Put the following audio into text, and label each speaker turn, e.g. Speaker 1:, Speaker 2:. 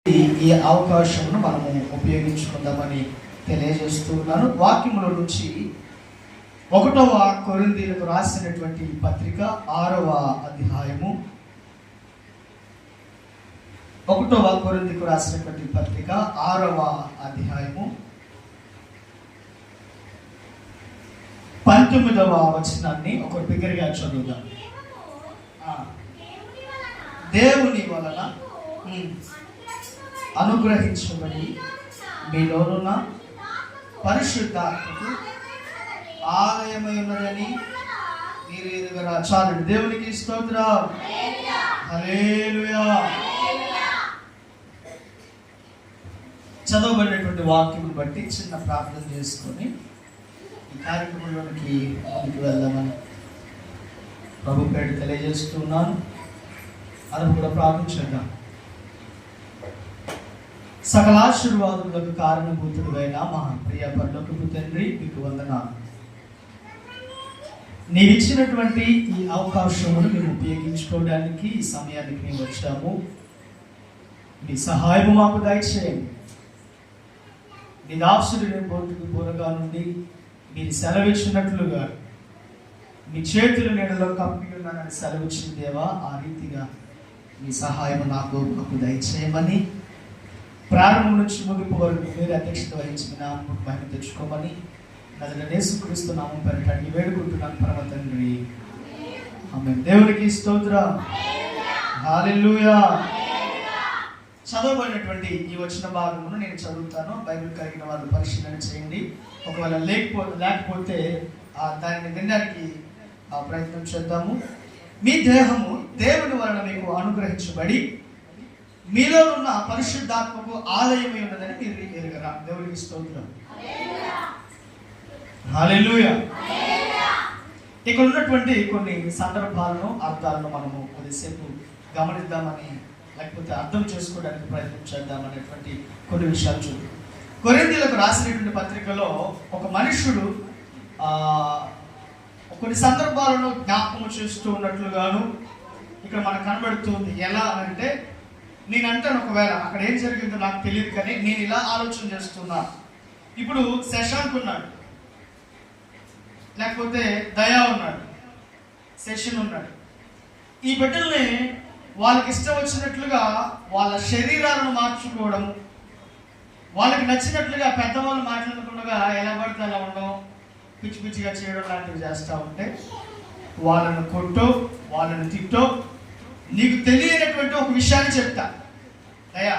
Speaker 1: ఈ అవకాశమును మనము ఉపయోగించుకుందామని తెలియజేస్తున్నాను. వాక్యముల నుంచి 1వ కొరింథీయులకు రాసినటువంటి పత్రిక 6వ అధ్యాయము, 1వ కొరింథీయులకు రాసినటువంటి పత్రిక 6వ అధ్యాయము 19వ వచనాన్ని ఒక బిగ్గరగా చదువుదాం. దేవుని వలన అనుగ్రహించబడి మీలోనున్న పరిశుద్ధాత్మకు ఆలయమై ఉన్నదని మీరు ఎదుగరా. చాలండి. దేవునికి స్తోత్రం. హల్లెలూయా. చదవబడినటువంటి వాక్యం బట్టి చిన్న ప్రార్థన చేసుకొని ఈ కార్యక్రమంలోనికి ముందుకు వెళ్దామని ప్రభు పేరు తెలియజేస్తున్నాను. అది కూడా ప్రార్థించేద్దాం. సకల ఆశీర్వాదములకు కారణభూతుడైన మా ప్రియ పరలోకపు తండ్రి, మీకు వందనాలు. నీవిచ్చినటువంటి ఈ అవకాశమును మేము ఉపయోగించుకోవడానికి ఈ సమయానికి మేము వచ్చాము. మీ సహాయము మాకు దయచేయండి. నీ దాసుడు పోటుకు పూరగా నుండి మీరు సెలవిచ్చినట్లుగా మీ చేతుల నీడలో కప్పి ఉన్నానని సెలవిచ్చిన దేవా, ఆ రీతిగా మీ సహాయము మాకు దయచేయమని, ప్రారంభం నుంచి ముగింపు వరకు మీరు అధ్యక్షత వహించిన నామముకు మహిమ తెచ్చుకోమని నజరేయుడైన యేసుక్రీస్తు నామం పేరిట అడిగి వేడుకుంటున్నాను పరమ తండ్రి. ఆమేన్. దేవునికి స్తోత్రం. హల్లెలూయా. చదవబడినటువంటి ఈ వచన భాగమును నేను చదువుతాను. బైబిల్ కలిగిన వాళ్ళు పరిశీలన చేయండి. ఒకవేళ లేకపోతే దానిని వినడానికి ప్రయత్నం చేద్దాము. మీ దేహము దేవుని వలన మీకు అనుగ్రహించబడి మీలో ఉన్న పరిశుద్ధాత్మకు ఆలయమై ఉన్నదని మీరు ఎరుగరా. దేవునికి స్తోత్రం. హల్లెలూయా. ఇక్కడ ఉన్నటువంటి కొన్ని సందర్భాలను, అర్థాలను మనము కొద్దిసేపు గమనిద్దామని, లేకపోతే అర్థం చేసుకోవడానికి ప్రయత్నం చేద్దామనేటువంటి కొన్ని విషయాలు చూద్దాం. కొరింథీయులకు రాసినటువంటి పత్రికలో ఒక మనుషుడు కొన్ని సందర్భాలను జ్ఞాపకం చేస్తూ ఉన్నట్లుగాను ఇక్కడ మనకు కనబడుతుంది. ఎలా అంటే, నేను అంటాను, ఒకవేళ అక్కడ ఏం జరిగిందో నాకు తెలియదు, కానీ నేను ఇలా ఆలోచన చేస్తున్నా. ఇప్పుడు శశాంక్ ఉన్నాడు, లేకపోతే దయా ఉన్నాడు, శశన్ ఉన్నాడు. ఈ బిడ్డల్ని వాళ్ళకి ఇష్టం వచ్చినట్లుగా వాళ్ళ శరీరాలను మార్చుకోవడం, వాళ్ళకి నచ్చినట్లుగా పెద్దవాళ్ళు మాట్లాడకుండా ఎలా పడితే అలా ఉండడం, పిచ్చి పిచ్చిగా చేయడం లాంటివి చేస్తూ ఉంటే వాళ్ళను కొట్టో వాళ్ళని తిట్టో నీకు తెలియనటువంటి ఒక విషయాన్ని చెప్తా. దయా,